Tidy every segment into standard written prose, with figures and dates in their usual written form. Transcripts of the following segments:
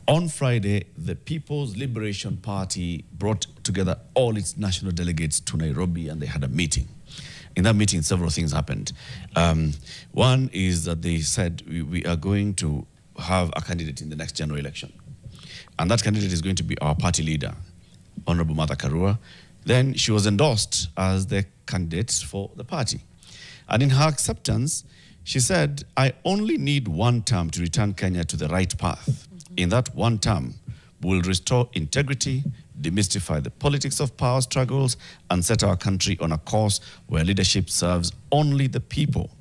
On Friday, the People's Liberation Party brought together all its national delegates to Nairobi, and they had a meeting. In that meeting, several things happened. One is that they said, we are going to have a candidate in the next general election. And that candidate is going to be our party leader, Honorable Karua. Then she was endorsed as the candidate for the party. And in her acceptance, she said, I only need one term to return Kenya to the right path. In that one term, we'll restore integrity, demystify the politics of power struggles, and set our country on a course where leadership serves only the people.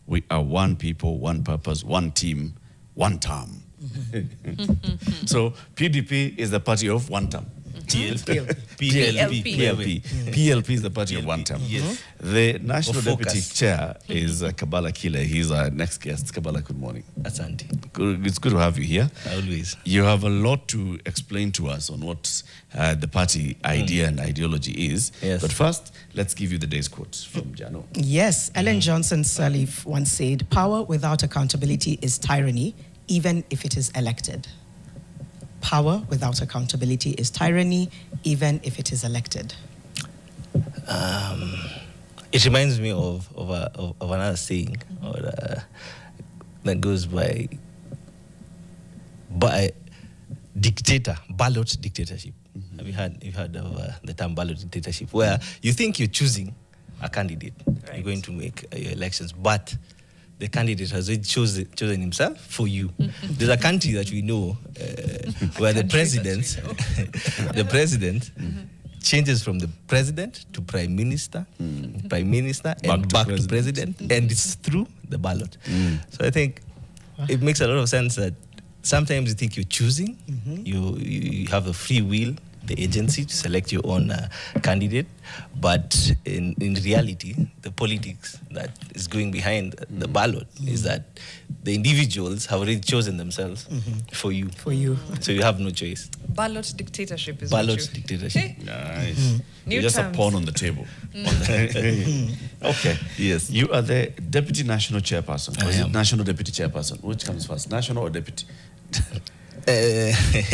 We are one people, one purpose, one team, one term. So PDP is the party of one term. PLP is the party of one term. Yes. The national deputy chair is Kabala Kile. He's our next guest. Kabala, good morning. Asante. It's good to have you here. Always. You have a lot to explain to us on what the party idea and ideology is. Yes. But first, let's give you the day's quote from Jano. Yes, Ellen Johnson Sirleaf once said, power without accountability is tyranny, even if it is elected. Power without accountability is tyranny, even if it is elected. It reminds me of another saying that goes by dictator, ballot dictatorship. Have you heard of the term ballot dictatorship, where you think you're choosing a candidate, right. You're going to make your elections, but the candidate has chosen himself for you. There's a country that we know where the president changes from the president to prime minister, and back to president, and it's through the ballot. So I think it makes a lot of sense that sometimes you think you're choosing, you have the free will, the agency to select your own candidate, but in reality, the politics that is going behind the ballot is that the individuals have already chosen themselves for you. So you have no choice. Ballot dictatorship is ballot dictatorship. Nice. You're just a pawn on the table. Okay. Yes. You are the deputy national chairperson. Or is it national deputy chairperson? Which comes first, national or deputy?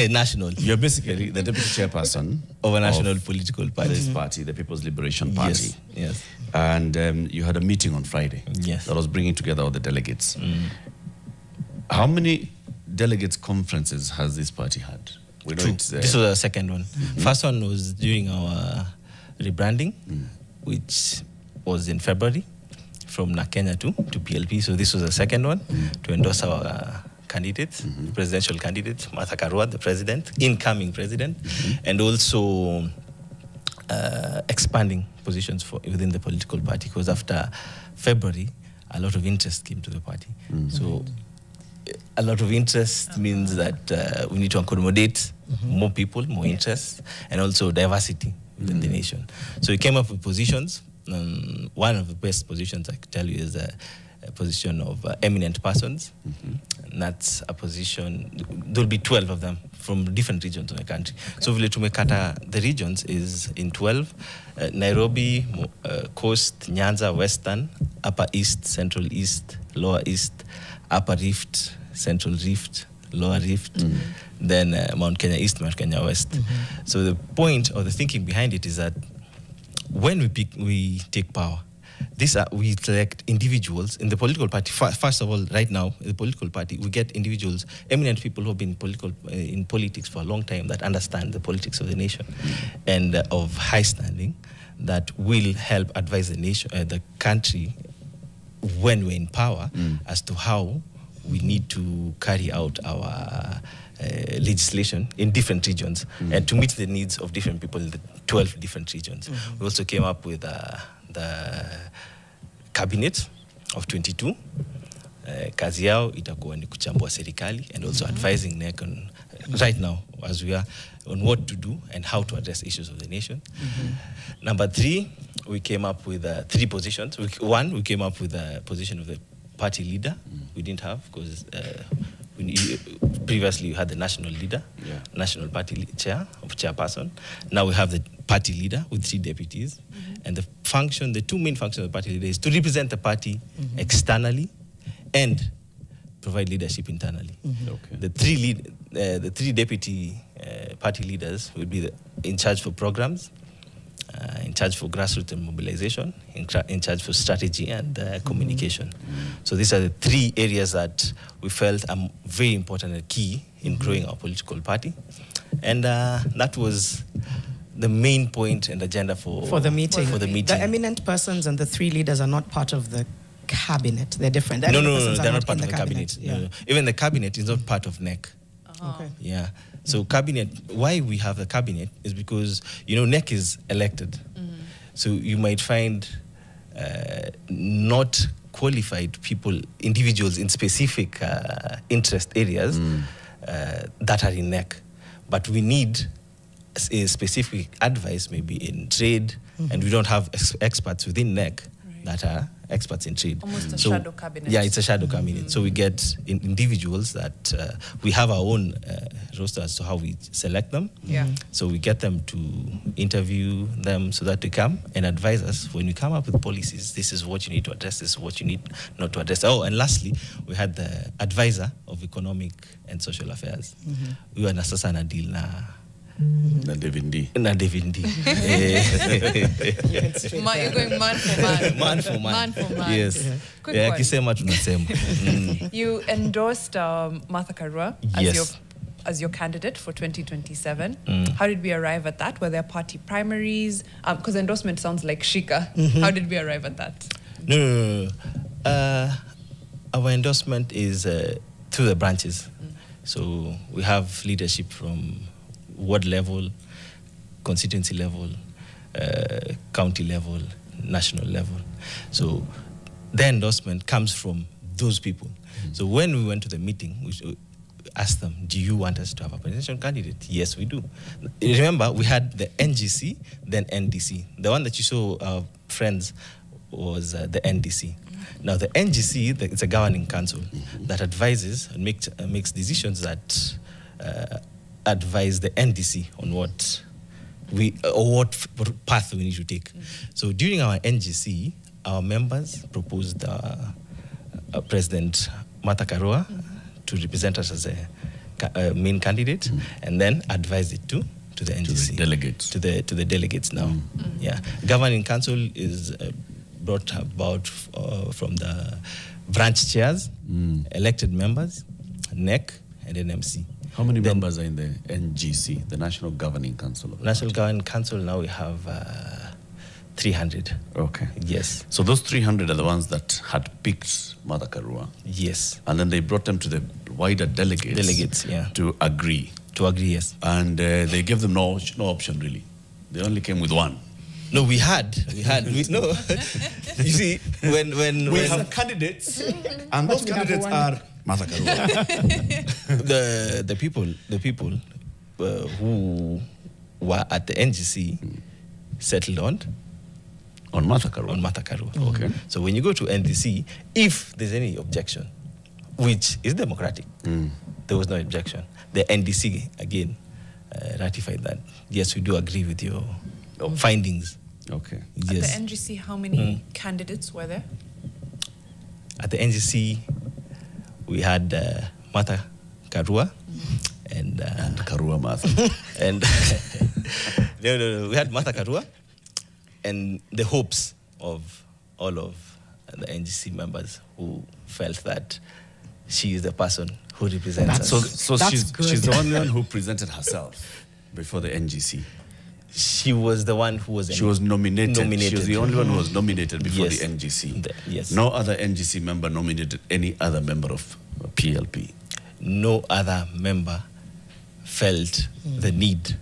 National. You're basically the deputy chairperson of a national political party. This party, the People's Liberation Party. Yes. And you had a meeting on Friday. Yes. That was bringing together all the delegates. How many delegates conferences has this party had? We know it's, this was the second one. First one was during our rebranding, which was in February, from Kenya to PLP. So this was the second one to endorse our candidates, presidential candidate, Karua, the president, incoming president, and also expanding positions within the political party, because after February, a lot of interest came to the party. So a lot of interest means that we need to accommodate more people, more interests, and also diversity within the nation. So we came up with positions. One of the best positions I could tell you is a position of eminent persons. And that's a position, there'll be 12 of them from different regions of the country. Okay. So vile tumekata the regions is in 12, Nairobi, Coast, Nyanza, Western, Upper East, Central East, Lower East, Upper Rift, Central Rift, Lower Rift, then Mount Kenya East, Mount Kenya West. So the point or the thinking behind it is that when we take power, we select individuals in the political party. First of all, right now, in the political party, we get individuals, eminent people who have been in politics for a long time, that understand the politics of the nation and of high standing, that will help advise the nation, the country, when we're in power, as to how we need to carry out our legislation in different regions and to meet the needs of different people in the 12 different regions. We also came up with the cabinet of 22. Kazi yao itakuwa ni kuchambua serikali and also advising NEC on, right now as we are, on what to do and how to address issues of the nation. Number 3, we came up with 3 positions. One, we came up with a position of the party leader. We didn't have, because previously we had the national leader, national party chair of chairperson. Now we have the party leader with 3 deputies. And the 2 main functions of the party leader is to represent the party externally and provide leadership internally. Okay. The three deputy party leaders will be in charge for programs, in charge for grassroots and mobilization, in charge for strategy and communication. So these are the three areas that we felt are very important and key in growing our political party. And that was the main point and agenda for the meeting. The eminent persons and the three leaders are not part of the cabinet. They're different. No, they're not part of the cabinet. Yeah. No. Even the cabinet is not part of NEC. Okay. Yeah. So cabinet, why we have a cabinet is because, NEC is elected. So you might find not qualified people, individuals in specific interest areas that are in NEC. But we need a specific advice, maybe in trade, and we don't have experts within NEC that are experts in trade. Almost a shadow cabinet. Yeah, it's a shadow cabinet. So we get individuals that we have our own roster as to how we select them. Yeah. So we get them to interview them so that they come and advise us when we come up with policies. This is what you need to address. This is what you need not to address. Oh, and lastly, we had the advisor of economic and social affairs. We were na sasa na deal na. Na Devindi. You're going man for man. Man for man. Man for man. Yes. Quick Yeah, one. kisema tunasema. You endorsed Martha Karua Yes. as your candidate for 2027. How did we arrive at that? Were there party primaries? Because endorsement sounds like shika. How did we arrive at that? No. Our endorsement is through the branches. So we have leadership from ward level, constituency level, county level, national level. So the endorsement comes from those people. So when we went to the meeting, we asked them, do you want us to have a presidential candidate? Yes, we do. Remember, we had the NGC, then NDC. The one that you saw, our friends, was the NDC. Now, the NGC, it's a governing council that advises and makes decisions that advise the NDC on what path we need to take. So during our NGC, our members proposed President Martha Karua to represent us as a main candidate, and then advised it to the NGC. To the delegates. To the delegates now. Yeah. Governing council is brought about from the branch chairs, elected members, NEC, and NMC. How many members are in the NGC, the National Governing Council? National Governing Council, now we have 300. Okay. Yes. So those 300 are the ones that had picked Martha Karua. Yes. And then they brought them to the wider delegates. Delegates, yeah. To agree. To agree, yes. And they gave them no option, really. They only came with one. No, we had. No. You see, when we have candidates, and those candidates are Martha Karua. the people who were at the NGC settled on Martha Karua. On Martha Karua. Okay. So when you go to NDC, if there's any objection, which is democratic, there was no objection. The NDC again ratified that. Yes, we do agree with your findings. Okay. Yes. At the NGC, how many candidates were there? At the NGC, we had Martha Karua and Karua Martha. And no, we had Martha Karua and the hopes of all of the NGC members who felt that she is the person who represents us. So she's the only one who presented herself before the NGC. She was the one who was nominated. She was the only one who was nominated before the NGC. Yes. No other NGC member nominated any other member of PLP. No other member felt the need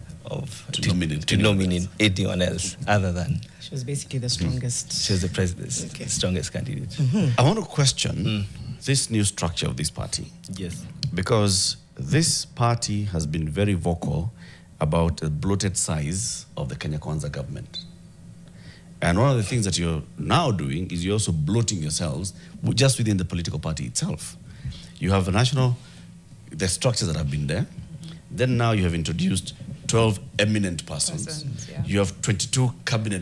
to nominate anyone else other than. She was basically the strongest. She was the president's strongest candidate. I want to question this new structure of this party. Yes. Because this party has been very vocal about the bloated size of the Kenya Kwanza government. And one of the things that you're now doing is you're also bloating yourselves just within the political party itself. You have the structures that have been there. Then now you have introduced 12 eminent persons. You have 22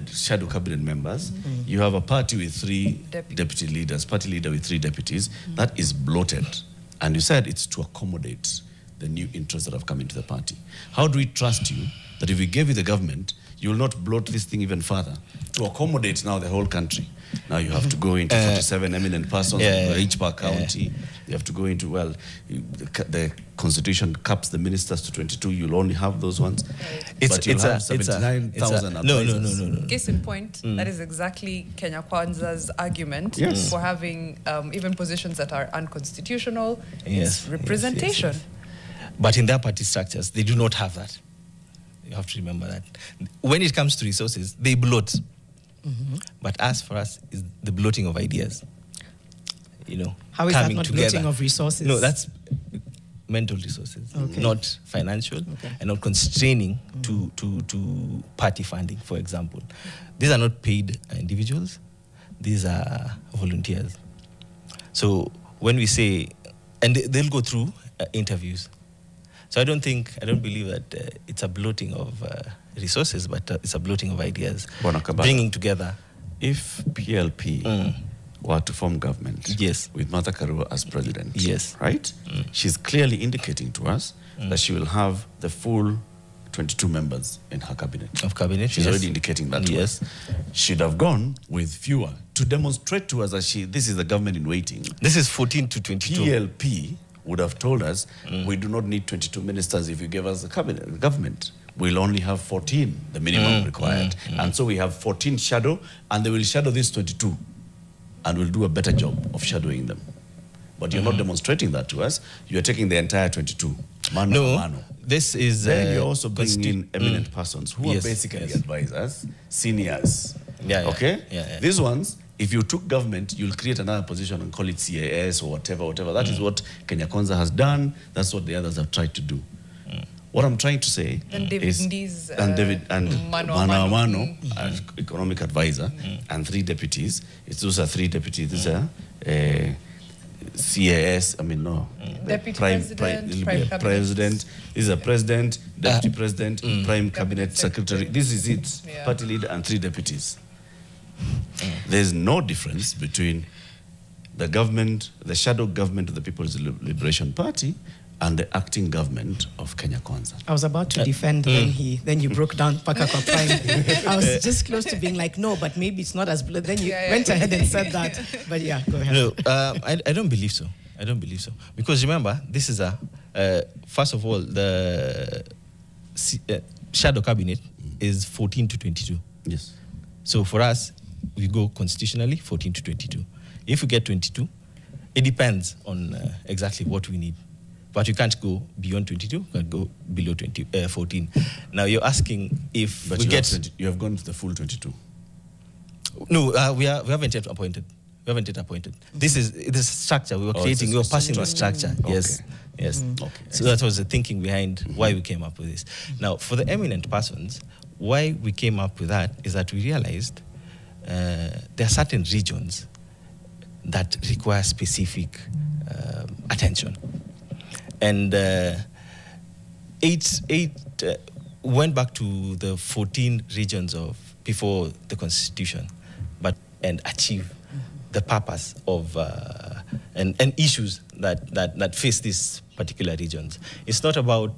shadow cabinet members. You have a party with 3 deputy leaders, party leader with 3 deputies. That is bloated. And you said it's to accommodate the new interests that have come into the party. How do we trust you that if we gave you the government, you will not bloat this thing even further to accommodate now the whole country? Now you have to go into 47 eminent persons, each per county. You have to go into, well, the constitution caps the ministers to 22. You'll only have those ones. But you'll have 79,000 advisors. No. Case in point, that is exactly Kenya Kwanza's argument for having even positions that are unconstitutional. It's representation. Yes. But in their party structures, they do not have that. You have to remember that. When it comes to resources, they bloat. But as for us, is the bloating of ideas. You know, how is that not bloating of resources? No, that's mental resources, not financial, and not constraining to party funding, for example. These are not paid individuals. These are volunteers. So when we say, and they'll go through interviews. So I don't believe that it's a bloating of resources, but it's a bloating of ideas. Bringing together. If PLP were to form government with Martha Karua as president, right? She's clearly indicating to us that she will have the full 22 members in her cabinet. She's already indicating that to us. She'd have gone with fewer to demonstrate to us that this is the government in waiting. This is 14 to 22. PLP would have told us, we do not need 22 ministers if you give us the government. We'll only have 14, the minimum required. And so we have 14 shadow, and they will shadow these 22, and we'll do a better job of shadowing them. But you're not demonstrating that to us. You're taking the entire 22. Mano. This is... Then you're also bringing in eminent persons who are basically advisors, seniors. These ones, if you took government, you'll create another position and call it CAS or whatever. That is what Kenya Kwanza has done. That's what the others have tried to do. What I'm trying to say is... Mano, as economic advisor, and 3 deputies. Those are 3 deputies. These are CAS, Deputy President. This is a president, deputy president, prime cabinet secretary. This is it. Party leader and 3 deputies. There's no difference between the government, the shadow government of the People's Liberation Party, and the acting government of Kenya Kwanza. I was about to defend, then you broke down Pakakwa Prime. I was just close to being like, no, but maybe it's not as blood. Then you went ahead and said that. But yeah, go ahead. No, I don't believe so. Because remember, this is first of all, the shadow cabinet is 14 to 22. Yes. So for us, we go constitutionally 14 to 22. If we get 22, it depends on exactly what we need. But you can't go beyond 22, you can go below 14. Now you're asking if we get... You have gone to the full 22. No, we haven't yet appointed. This is the structure we were creating. We were passing a structure. Yes. So that was the thinking behind why we came up with this. Now, for the eminent persons, why we came up with that is that we realized there are certain regions that require specific attention. And went back to the 14 regions of before the Constitution, and achieve the purpose of and issues that face these particular regions. It's not about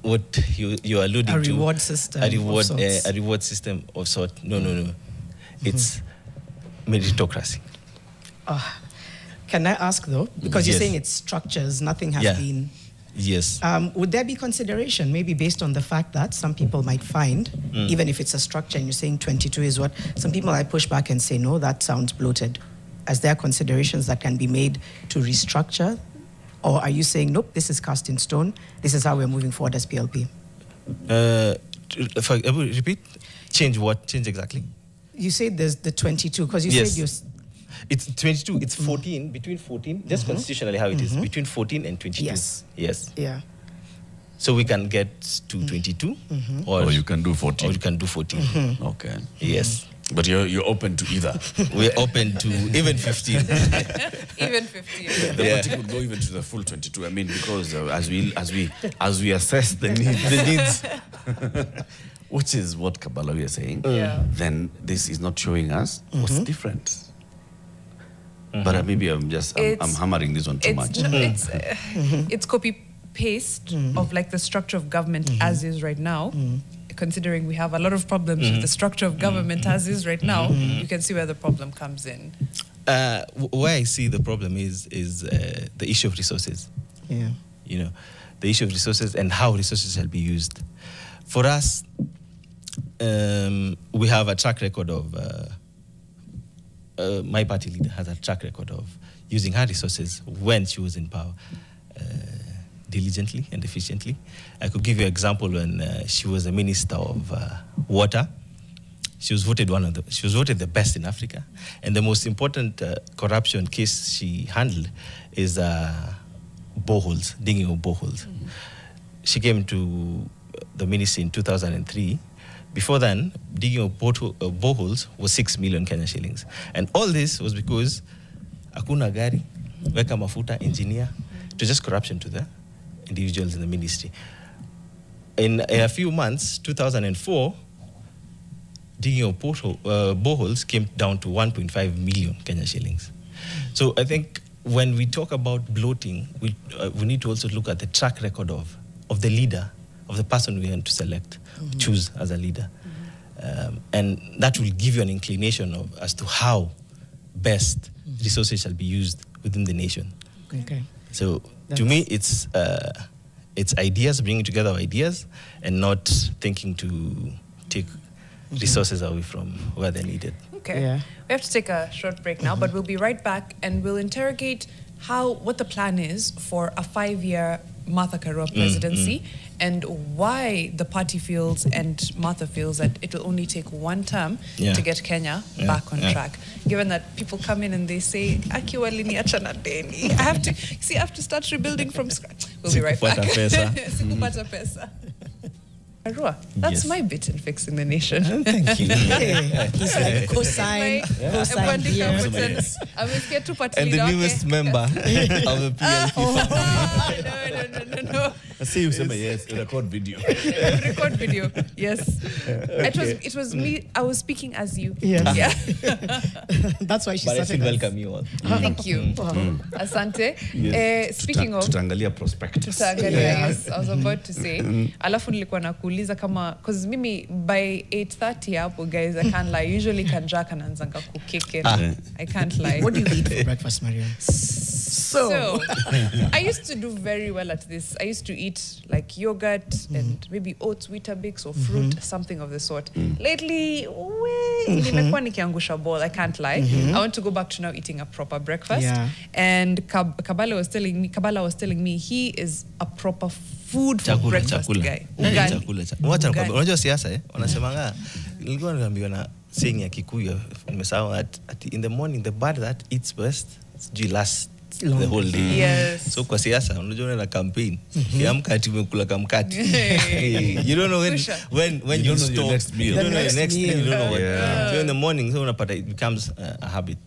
what you are alluding to. A reward system. A reward system of sort. No. It's meritocracy. Can I ask though, because you're saying it's structures, nothing has been... Yes. Would there be consideration, maybe based on the fact that some people might find, even if it's a structure and you're saying 22 is what, some people might push back and say, no, that sounds bloated. As there are considerations that can be made to restructure? Or are you saying, nope, this is cast in stone, this is how we're moving forward as PLP? Repeat? Change what? Change exactly? You said there's the 22, because you said you're... It's 22, it's 14, between 14, just constitutionally how it is, between 14 and 22. Yes. Yeah. So we can get to 22, or you can do 14. Or you can do 14. Okay. Yes. But you're open to either. We're open to even 15. Even 15. The party could go even to the full 22. I mean, because as we assess the needs, which is what Kabala we are saying, then this is not showing us what's different. But maybe I'm hammering this one too much. No, it's copy paste of like the structure of government as is right now. Considering we have a lot of problems with the structure of government as is right now, you can see where the problem comes in. Where I see the problem is the issue of resources. Yeah. You know, the issue of resources and how resources shall be used. For us, we have a track record of, my party leader has a track record of using her resources when she was in power diligently and efficiently. I could give you an example when she was a minister of water. She was voted the best in Africa. And the most important corruption case she handled is boreholes, digging of boreholes. She came to the ministry in 2003. Before then, digging of boreholes was 6 million Kenya shillings. And all this was because hakuna gari, weka mafuta, engineer. It was just corruption to the individuals in the ministry. In a few months, 2004, digging of boreholes came down to 1.5 million Kenya shillings. So I think when we talk about bloating, we need to also look at the track record of the leader, of the person we want to select, choose as a leader. And that will give you an inclination as to how best resources shall be used within the nation. Okay. So to me, it's ideas, bringing together ideas, and not thinking to take resources away from where they're needed. Okay. Yeah. We have to take a short break now, but we'll be right back and we'll interrogate what the plan is for a 5-year Martha Karua presidency and why the party feels and Martha feels that it will only take one term to get Kenya back on track. Given that people come in and they say, Akiwa liniacha na deni. I have to start rebuilding from scratch. We'll be right back. Sikupata pesa. Karua, that's my bit in fixing the nation. Thank you. He's like cosine here. And the newest member of the PLP family. No. I see you say yes, record video. Record video, yes. It was me, I was speaking as you. Yes. Yeah. That's why she But I started still us. welcome you all. Thank you. Asante. Speaking of... Tutaangalia prospectus. Yes, I was about to say. Alafu nilikuwa nakuuliza kama... Because mimi, by 8:30 hapo, guys, I can't lie. Usually kanjaka nanzanga kukike. I can't lie. What do you eat for breakfast, Mariam? So, I used to do very well at this. I used to eat like yogurt and maybe oats, Weetabix or fruit, something of the sort. Lately, nimekuwa nikiangusha ball, I can't lie. I want to go back to now eating a proper breakfast. Yeah. And Kabala was telling me he is a proper food for breakfast guy. Ugali. Unajua siasa wanasemanga nilikuwa naambiwa na saying ya Kikuyu nimesahau at in the morning the bird that eats best lasts the whole day. Yes. So kwa siasa unajua na campaign kiamka ati umekula kamkati. You don't know when you stop your next meal. You don't know your next meal. You don't know what. So in the morning so unapata it becomes a habit.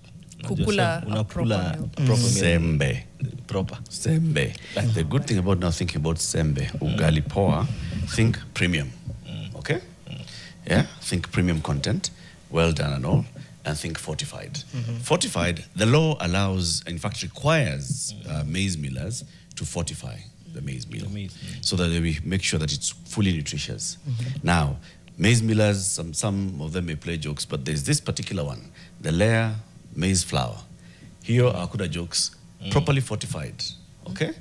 Kukula a proper meal. Sembe. Proper. Sembe. Like the good thing about now thinking about sembe, ugali poa, think premium. Okay? Yeah, think premium content, well done and all, and think fortified. Fortified, the law allows, in fact requires maize millers to fortify the maize meal so that we make sure that it's fully nutritious. Now, maize millers, some of them may play jokes, but there's this particular one, the layer maize flour. Here are kuda jokes, properly fortified, okay?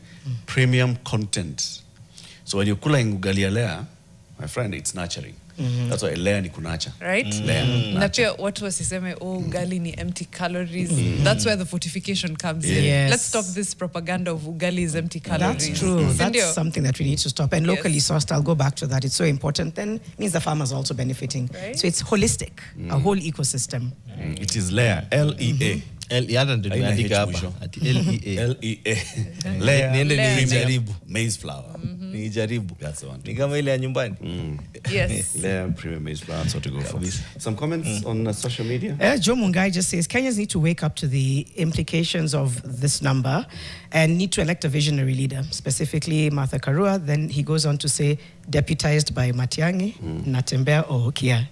Premium content. So when you're kula ugali layer, my friend, it's nurturing. That's why layer ni kunacha. Right? Layer. Na pia watu wasiseme, ugali ni empty calories. That's where the fortification comes in. Yes. Let's stop this propaganda of ugali is empty calories. That's true. That's something that we need to stop. And locally sourced, I'll go back to that. It's so important. Then it means the farmers are also benefiting. Right? So it's holistic, a whole ecosystem. It is layer, L-E-A. Layer maize flour. That's the one. Yes. Layer premium maize flour. That's what to go for. Some comments on social media? Joe Mungai just says, Kenyans need to wake up to the implications of this number and need to elect a visionary leader, specifically Martha Karua. Then he goes on to say, deputized by Matiang'i, Natembea or Okia.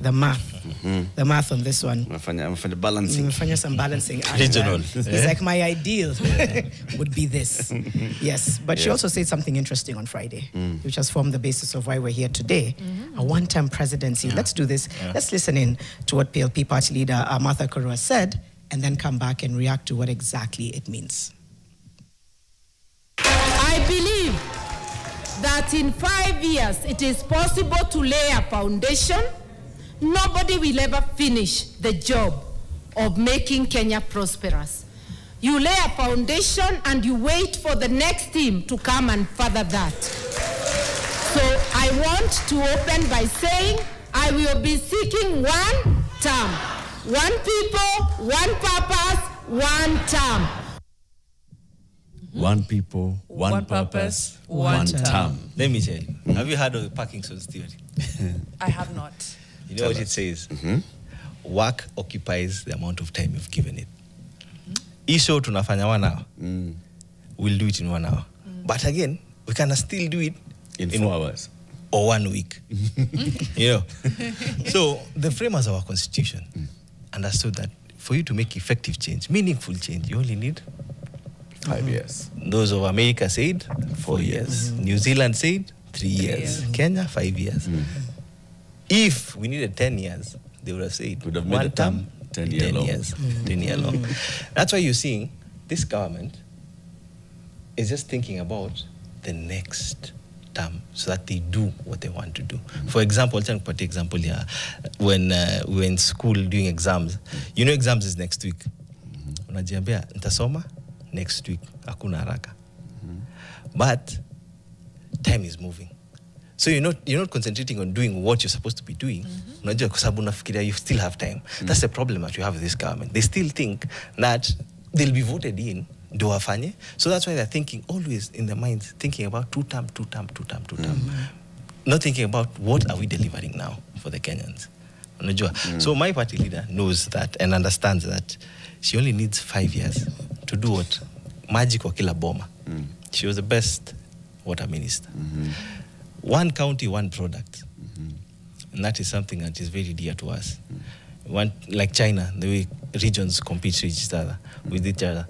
The math on this one. I'm balancing. Some balancing. Regional. It's like my ideal would be this. Yes, but she also said something interesting on Friday, which has formed the basis of why we're here today. A one-term presidency. Let's do this. Let's listen in to what PLP party leader Martha Karua said, and then come back and react to what exactly it means. I believe that in 5 years it is possible to lay a foundation. Nobody will ever finish the job of making Kenya prosperous. You lay a foundation and you wait for the next team to come and further that. So I want to open by saying I will be seeking one term. One people, one purpose, one term. One people, one purpose, one term. Let me tell you. Have you heard of the Parkinson's theory? I have not. You know what it says? Work occupies the amount of time you've given it. Isho tunafanya 1 hour. We'll do it in 1 hour. But again, we can still do it in 4 hours. Or 1 week. You know? So the framers of our constitution understood that for you to make effective change, meaningful change, you only need 5 years. Those of America said 4 years. New Zealand said 3 years. Kenya, 5 years. If we needed 10 years, they would have said would have made one a term 10 years. 10 year long. That's why you're seeing this government is just thinking about the next term so that they do what they want to do. For example, I'll take an example here. When we were in school doing exams, you know exams is next week. Unajiambia, nitasoma next week, hakuna haraka. But time is moving. So you're not concentrating on doing what you're supposed to be doing. Unajua kwa sababu unafikiria you still have time. That's the problem that you have with this government. They still think that they'll be voted in, do wafanye. So that's why they're thinking always in their minds, thinking about two term. Not thinking about what are we delivering now for the Kenyans. Unajua. So my party leader knows that and understands that she only needs 5 years to do what? Magic wa kila boma. She was the best water minister. One county, one product. And that is something that is very dear to us. Like China, the way regions compete with each other.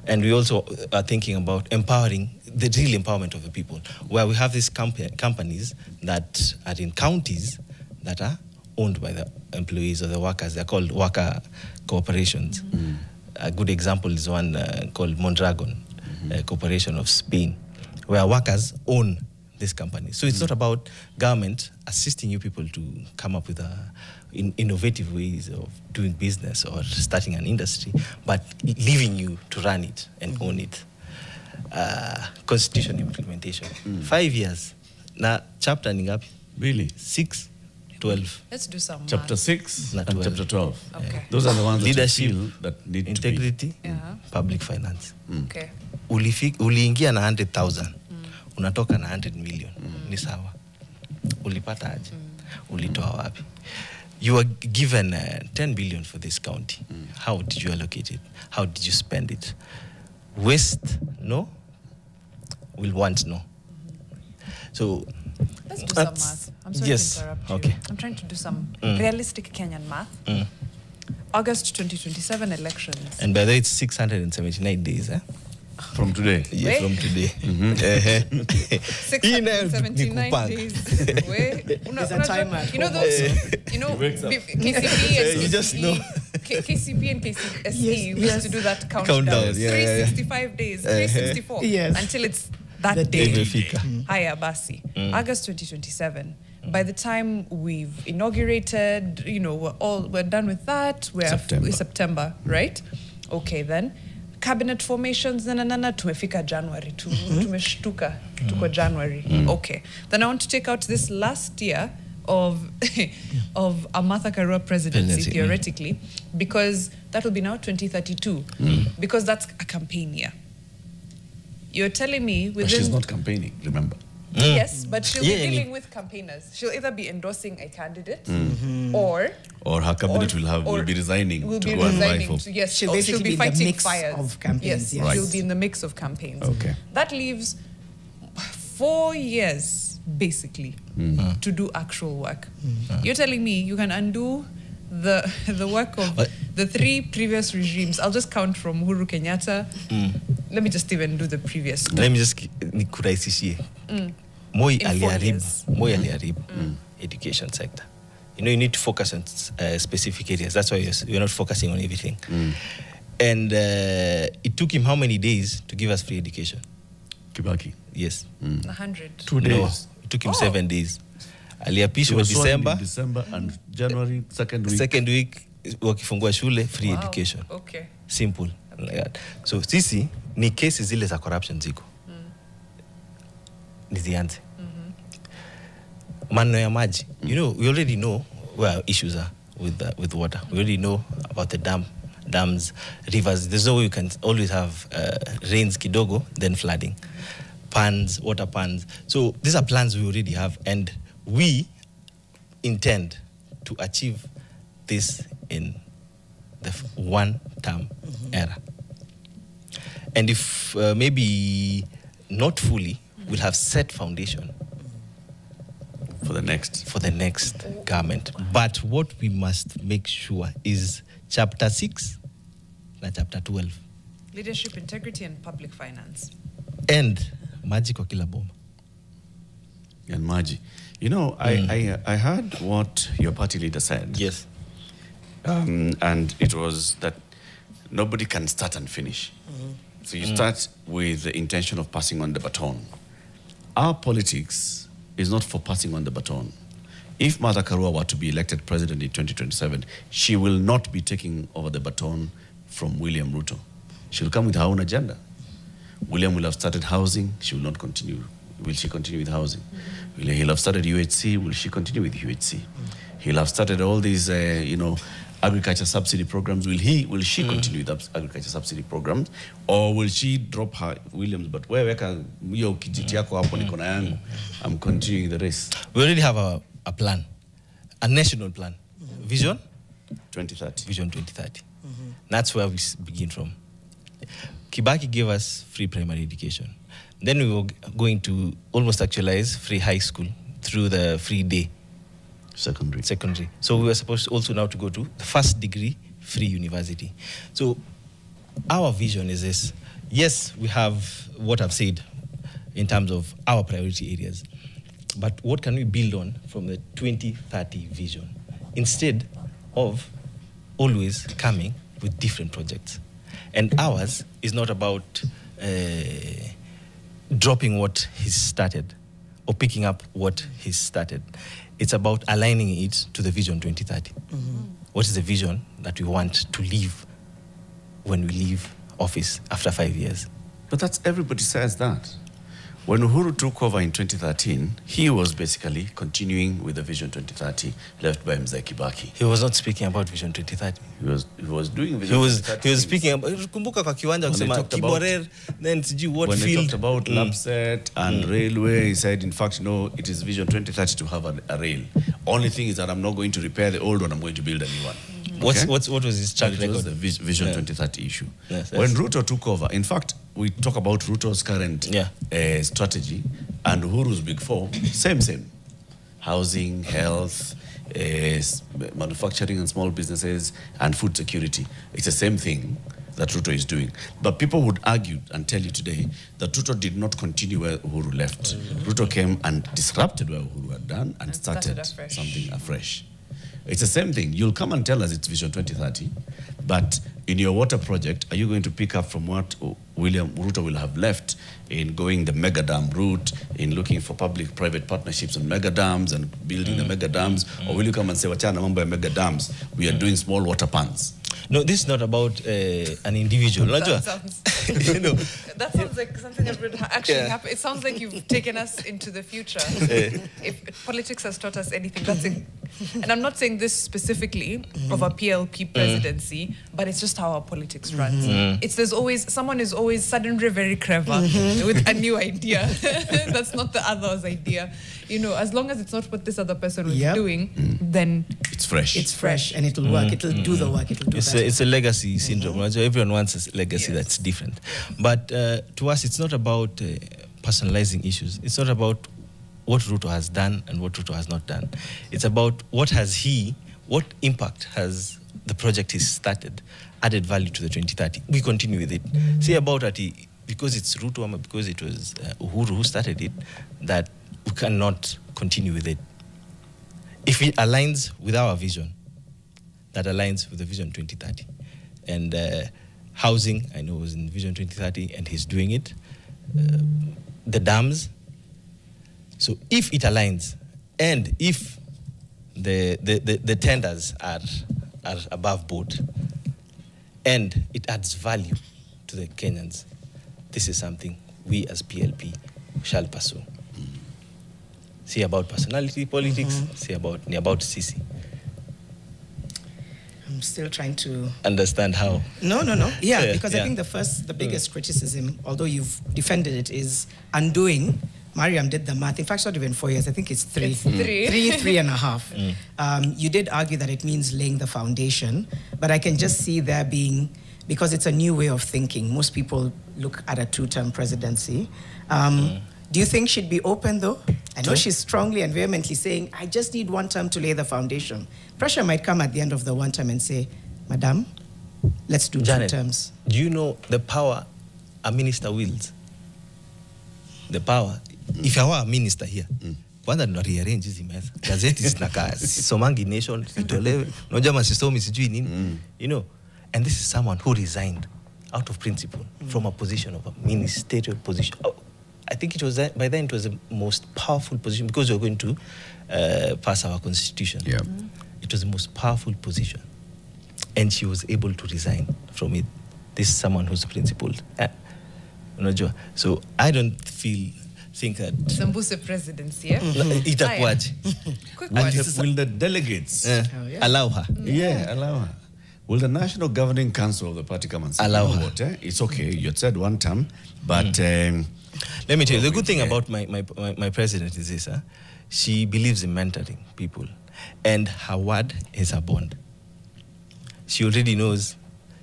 And we also are thinking about empowering, the real empowerment of the people, where we have these companies that are in counties that are owned by the employees or the workers. They're called worker corporations. A good example is one called Mondragon, a corporation of Spain, where workers own this company. So it's not about government assisting you people to come up with innovative ways of doing business or starting an industry, but leaving you to run it and own it. Constitution implementation. 5 years. Now, chapter ni ngapi? Really? 6, 12. Let's do some Chapter math. 6 Not and 12. chapter 12. Okay. Those are the ones Leadership, that you feel that need integrity, Yeah. public finance. Okay. Uliingia na 100,000, unatoka na 100 million. Ni sawa. Ulipata aje? Ulitoa wapi? You were given 10 billion for this county. How did you allocate it? How did you spend it? Waste, no? We'll want no. So Let's do some math. I'm sorry yes. to interrupt you. Okay. I'm trying to do some realistic Kenyan math. August 2027 elections. And by the way, it's 679 days, eh? From today. Yeah, Wait. from today. 679 days. There's a timer. You know those, KCP and You just know. KCP and KCSE Yes, used to do that countdown. Countdown, yeah, 365 days, 364. Yes. Until it's that The day. day. Haya basi. August 2027. By the time we've inaugurated, we're done with that. We're September, right? Okay, then. Cabinet formations, tumefika January. Tumeshtuka. Tuko January. Okay. Then I want to take out this last year of a Martha Karua presidency, theoretically, because that will be now 2032. Because that's a campaign year. You're telling me within... But she's not campaigning, remember. Yes, but she'll be dealing with campaigners. She'll either be endorsing a candidate or Or her cabinet will be resigning will to be go and vie resigning for. yes, She'll or basically be in the fighting mix fires of campaigns, Yes, yes. she'll be in the mix of campaigns. Okay. That leaves 4 years basically to do actual work. You're telling me you can undo the work of the 3 previous regimes. I'll just count from Uhuru Kenyatta. Let me just even do the previous. Let me just nikurahisishie. Moi In 4 aliharibu education sector. You know, you need to focus on specific areas. That's why you're not focusing on everything. And it took him how many days to give us free education? Kibaki. Yes. 100. 2 days. No, it took him 7 days. He Aliapishwa was sworn in December. December and January, second week. Wakifungua shule, free Wow. education. Okay. Simple. Like that. So sisi ni cases zile za corruption ziko. Nizianze. Maneno ya maji. You know, we already know where our issues are with water. We already know about the dams, rivers. There's no way you can always have rains kidogo, then flooding. Ponds, water ponds. So these are plans we already have, and we intend to achieve this in the one-term era. And if maybe not fully, we'll have set foundation For the next government. But what we must make sure is chapter 6 and chapter 12. Leadership, integrity, and public finance. And maji kwa kila boma. And Maji. You know, I heard what your party leader said. Yes. And it was that nobody can start and finish. So you start with the intention of passing on the baton. Our politics is not for passing on the baton. If Martha Karua were to be elected president in 2027, she will not be taking over the baton from William Ruto. She will come with her own agenda. William will have started housing. She will not continue. Will she continue with housing? He'll have started UHC. Will she continue with UHC? He'll have started all these, agriculture subsidy programs. Will she continue with agriculture subsidy programs, or will she drop her Williams? But weka hiyo kijiti yako hapo niko na yangu. I'm continuing the race. We already have a plan, a national plan, vision 2030. Vision 2030. That's where we begin from. Kibaki gave us free primary education. Then we were going to almost actualize free high school through the free day. Secondary. So we were supposed also now to go to the first degree free university. So our vision is this. Yes, we have what I've said in terms of our priority areas. But what can we build on from the 2030 vision instead of always coming with different projects? And ours is not about dropping what he's started or picking up what he's started. It's about aligning it to the vision 2030. What is the vision that we want to leave when we leave office after 5 years? But that's, everybody says that. When Uhuru took over in 2013, he was basically continuing with the Vision 2030 left by Mzee Kibaki. He was not speaking about Vision 2030. He was doing Vision 2030. He was speaking about, kumbuka kwa kiwanja kusema Kiborer, then sijui what when field. When they talked about LAPSSET and railway, he said, in fact, no, it is Vision 2030 to have a rail. Only thing is that I'm not going to repair the old one, I'm going to build a new one. Okay? What was his track record? It was the Vision 2030 issue. Yes, when Ruto took over, in fact, we talk about Ruto's current strategy and Uhuru's big four, same. Housing, health, manufacturing and small businesses, and food security. It's the same thing that Ruto is doing. But people would argue and tell you today that Ruto did not continue where Uhuru left. Ruto came and disrupted where Uhuru had done and started something afresh. It's the same thing. You'll come and tell us it's Vision 2030, but in your water project, are you going to pick up from what William Ruto will have left in going the mega dam route, in looking for public-private partnerships on mega dams and building the mega dams, or will you come and say, wachana mambo ya mega dams, we are doing small water ponds? No, this is not about an individual. That That sounds like something that would actually happen. It sounds like you've taken us into the future. If politics has taught us anything, that's it. And I'm not saying this specifically of a PLP presidency, but it's just how our politics runs. Someone is always suddenly very clever with a new idea. That's not the other's idea. You know, as long as it's not what this other person was doing, then it's fresh. It's fresh and it'll work. It'll do the work. It'll do it's a legacy syndrome. Everyone wants a legacy that's different. But to us, it's not about personalizing issues. It's not about what Ruto has done and what Ruto has not done. It's about what impact has the project he's started added value to the 2030. We continue with it. Say about it, because it's Ruto, because it was Uhuru who started it, that we cannot continue with it. If it aligns with our vision, that aligns with the Vision 2030. And housing, I know, was in Vision 2030, and he's doing it. The dams. So if it aligns, and if the tenders are above board, and it adds value to the Kenyans, this is something we as PLP shall pursue. See about personality politics, see about Sisi. I'm still trying to understand how. No. Yeah, because I think the biggest criticism, although you've defended it, is undoing. Mariam did the math. In fact, it's not even 4 years. I think it's 3. It's 3. 3.5. You did argue that it means laying the foundation, but I can just see there being, because it's a new way of thinking. Most people look at a 2-term presidency. Do you think she'd be open, though? I know she's strongly and vehemently saying, I just need 1 term to lay the foundation. Pressure might come at the end of the 1 term and say, Madam, let's do Janet, 2 terms. Do you know the power a minister wields? The power. If I were a minister here, kwanza ndo rearrange hizi meza. Gazeti zinakaa Somangi Nation, zitolewe. Unajua masisomi sijui nini. You know, and this is someone who resigned out of principle from a position of a ministerial position. I think it was by then it was the most powerful position because we were going to pass our constitution. Yeah. It was the most powerful position, and she was able to resign from it. This is someone who's principled. So I don't think that Sambuse presidency, yeah? Itakuwaje? Will the delegates allow her? Yeah, allow her. Will the National Governing Council of the party come and say, allow her? What, It's okay, you had said 1 term, but... let me tell you, the good thing about my president is this. She believes in mentoring people, and her word is her bond. She already knows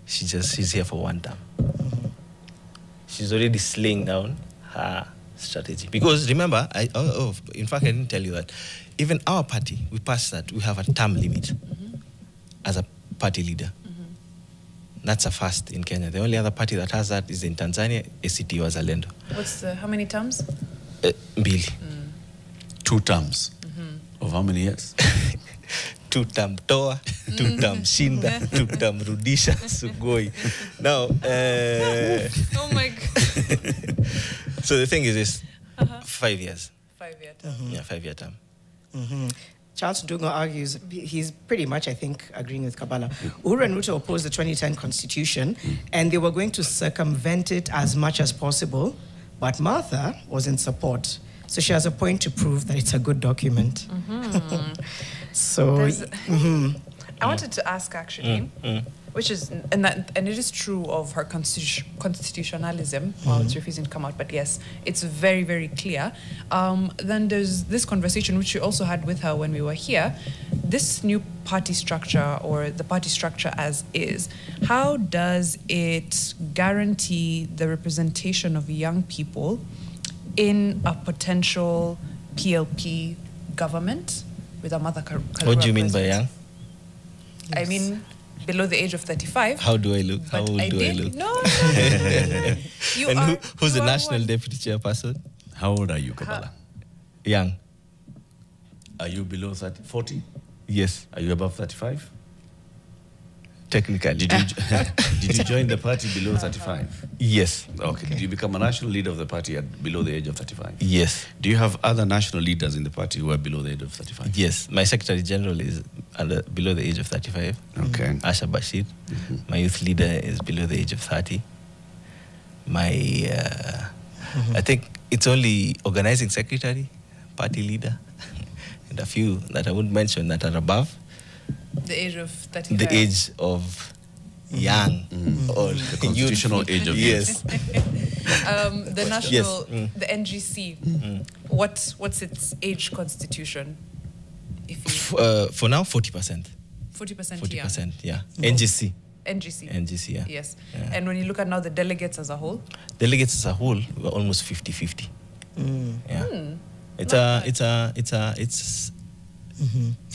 she's here for 1 term. She's already slaying down her strategy. Because remember, in fact, I didn't tell you that. Even our party, we passed that. We have a term limit as a party leader. That's a first in Kenya. The only other party that has that is in Tanzania, ACT Wazalendo. How many terms? Mbili. 2 terms. Of how many years? 2 term Toa, 2 term Shinda, 2 term Rudisha, Sugoi. Now, oh my God. So the thing is this, 5 years. 5-year term. Yeah, 5-year term. Charles Dungo argues, he's pretty much, I think, agreeing with Kabala. Uhuru and Ruto opposed the 2010 constitution, and they were going to circumvent it as much as possible, but Martha was in support. So she has a point to prove that it's a good document. So, I wanted to ask, actually, which is, and it is true of her constitutionalism, while it's refusing to come out, but yes, it's very, very clear. Then there's this conversation, which we also had with her when we were here, this new party structure, or the party structure as is, how does it guarantee the representation of young people in a potential PLP government with a mother Karua? What do you mean by young? I mean, below the age of 35. How do I look? How old do I look? No. Who's the national deputy chairperson? How old are you, Kabala? Young. Are you below 40? Yes. Are you above 35? Technically. Did you join the party below 35? Yes. Okay. Did you become a national leader of the party at below the age of 35? Yes. Do you have other national leaders in the party who are below the age of 35? Yes. My secretary general is below the age of 35. Okay. Asha Bashir. My youth leader is below the age of 30. I think it's only organizing secretary, party leader, and a few that I wouldn't mention that are above The age of 35. the age of young or The constitutional age of yes. The national, Yes. the NGC, what's its age constitution? If you, For now, 40%. 40% 40%, yeah. NGC. NGC. Yeah. Yes. Yeah. And when you look at now the delegates as a whole, Delegates as a whole, we're almost 50-50. Yeah. It's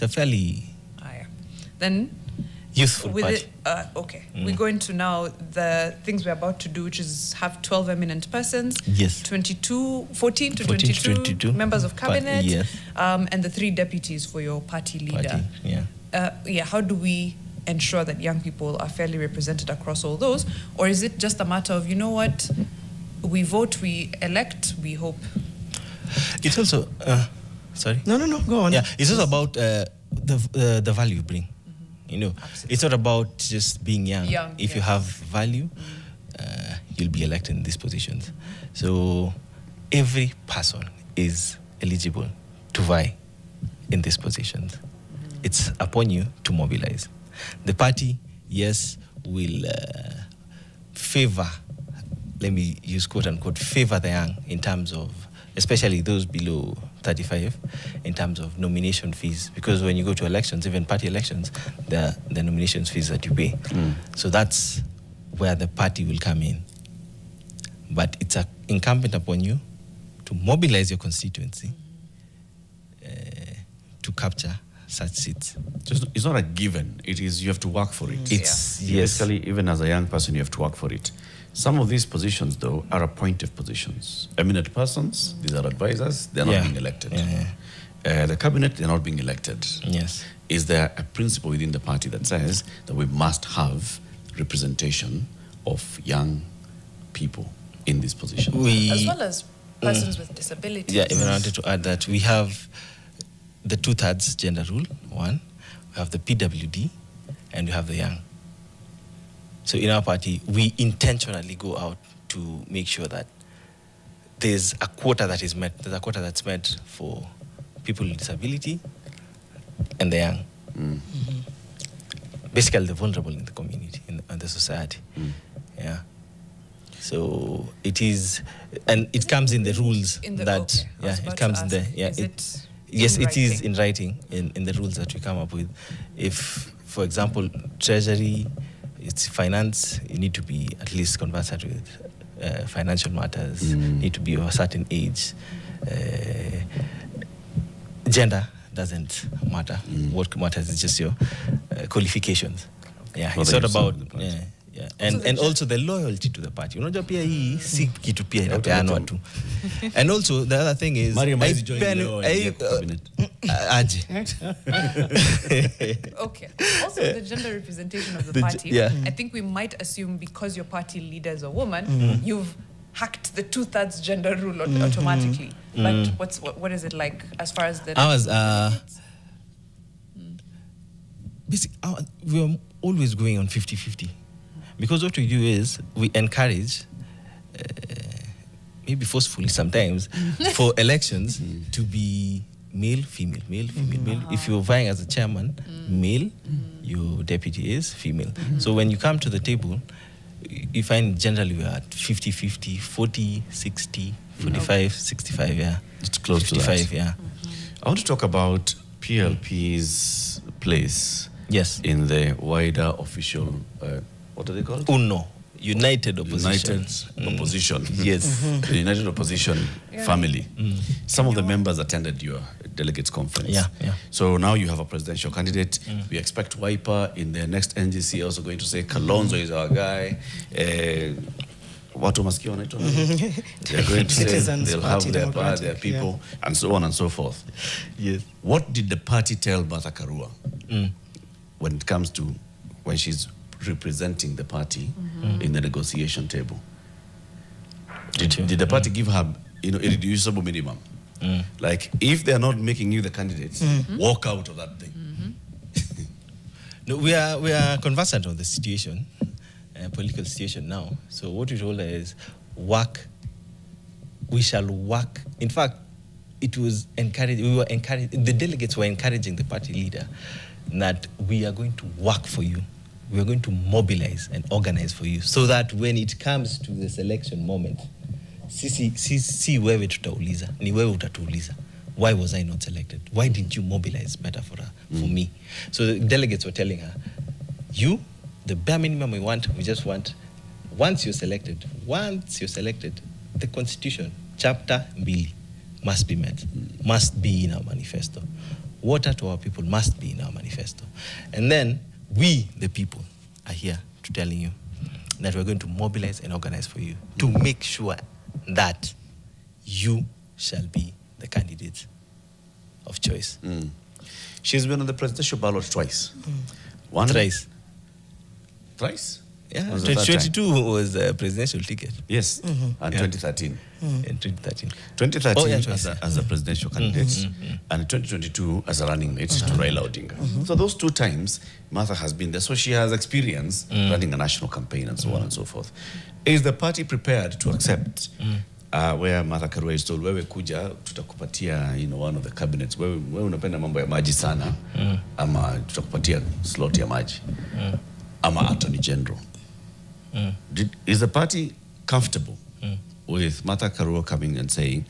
a fairly yeah. Then youthful with party. it, we go into now the things we're about to do, which is have 12 eminent persons, Yes. 14 to 14 to 22, 22 members of cabinet, yes. and the 3 deputies for your party leader. Yeah. How do we ensure that young people are fairly represented across all those? Or is it just a matter of, you know what, we vote, we elect, we hope? It's also, sorry? No, go on. Yeah, it's also about the value you bring. You know, Absolutely. it's not about just being young. If you yes. have value, you'll be elected in these positions. So every person is eligible to vie in these positions. It's upon you to mobilize. The party, yes, will favor, let me use quote unquote, favor the young in terms of, especially those below 35, in terms of nomination fees. Because when you go to elections, even party elections, the nomination fees that you pay. So that's where the party will come in. But it's incumbent upon you to mobilize your constituency to capture such seats. It's not a given. It is, you have to work for it. It's, Yes. Basically, even as a young person, you have to work for it. Some of these positions, though, are appointed positions. Eminent persons, these are advisors, they're not being elected. The cabinet, they're not being elected. Yes. Is there a principle within the party that says that we must have representation of young people in these positions? As well as persons with disabilities. Yeah, even I wanted to add that we have the 2/3 gender rule, one. We have the PWD, and we have the young. So in our party, we intentionally go out to make sure that there's a quota that is met. There's a quota that's met for people with disability and the young. Basically, the vulnerable in the community, in the society. Yeah. So it is, and it comes in the rules that, it comes in the, yes, it is in writing, in the rules that we come up with. If, for example, treasury, it's finance, you need to be at least conversant with financial matters, need to be of a certain age. Gender doesn't matter. What matters is just your qualifications. Yeah, it's not about, and also the loyalty to the party. Unajua pia hii si kitu pia inapeanwa tu. And also the other thing is aje. Okay. Also, the gender representation of the party. I think we might assume because your party leader is a woman, you've hacked the 2/3 gender rule automatically. But what is it like as far as the? We're always going on 50-50. Because what we do is we encourage, maybe forcefully sometimes, for elections to be male, female, male, female, male. If you're vying as a chairman, male, your deputy is female. So when you come to the table, you find generally we're at 50-50, 40-60, 45-65, yeah. It's close 55, to that. yeah. I want to talk about PLP's place in the wider official, what are they called? UNO, United Opposition. United Opposition. Yes. The United Opposition family. Some of the members attended your delegates conference. Yeah. So now you have a presidential candidate. We expect Wiper in the next NGC also going to say Kalonzo is our guy. Watu masikio wanaitwa. They're going to say they'll have their people and so on and so forth. Yes. What did the party tell Martha Karua when it comes to when she's representing the party in the negotiation table? Did the party give her, irreducible minimum? Like, if they're not making you the candidate, walk out of that thing. No, we are conversant on the situation, political situation now. So what we told her is, work. We shall work. In fact, it was encouraged. We were encouraged. The delegates were encouraging the party leader that we are going to work for you. We are going to mobilize and organize for you, so that when it comes to the selection moment, si wewe tutauliza, ni wewe utatuuliza. Why was I not selected? Why didn't you mobilize better for me? So the delegates were telling her, you, the bare minimum we just want, once you're selected, the Constitution, Chapter 2, must be met, must be in our manifesto. Water to our people must be in our manifesto. And then we, the people, are here to telling you that we're going to mobilize and organize for you to make sure that you shall be the candidate of choice. She's been on the presidential ballot twice. Thrice? Yeah, 2022 was a presidential ticket. Yes, and 2013. In 2013. 2013 as a presidential candidate, and 2022 as a running mate to Raila Odinga. So those 2 times, Martha has been there. So she has experience running a national campaign and so on and so forth. Is the party prepared to accept where Martha Karua is told, wewe kuja, tutakupatia, one of the cabinets, wewe unapenda mambo ya maji sana, ama tutakupatia slot ya maji, ama attorney general. Is the party comfortable with Martha Karua coming and saying,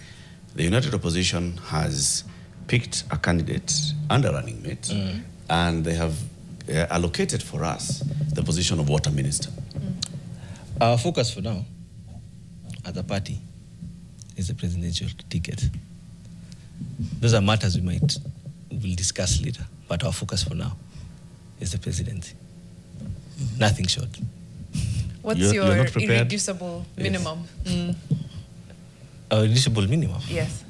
the United Opposition has picked a candidate and a running mate, and they have allocated for us the position of water minister? Our focus for now, as a party, is the presidential ticket. Those are matters we'll discuss later, but our focus for now is the presidency. Nothing short. What's you're your not prepared? irreducible minimum? Irreducible minimum? Yes.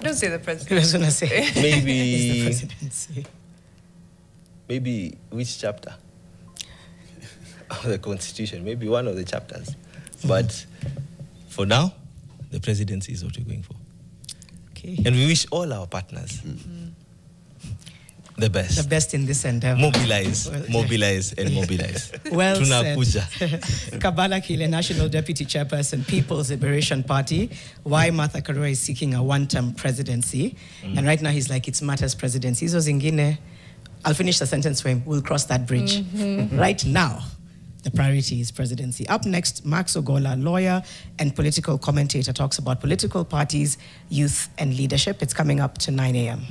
Don't say the president. I was going to say. Maybe. It's the presidency. Maybe which chapter of the Constitution? Maybe one of the chapters. But for now, the presidency is what we're going for. Okay. And we wish all our partners the best. The best in this endeavor. Mobilize, mobilize, and mobilize. Well Tunakuja. said. Kabala Kile, National Deputy Chairperson, People's Liberation Party. Why Martha Karua is seeking a one-term presidency. And right now he's like, it's Martha's presidency. So Zingine, I'll finish the sentence for him. We'll cross that bridge. Right now, the priority is presidency. Up next, Max Ogola, lawyer and political commentator, talks about political parties, youth, and leadership. It's coming up to 9 a.m.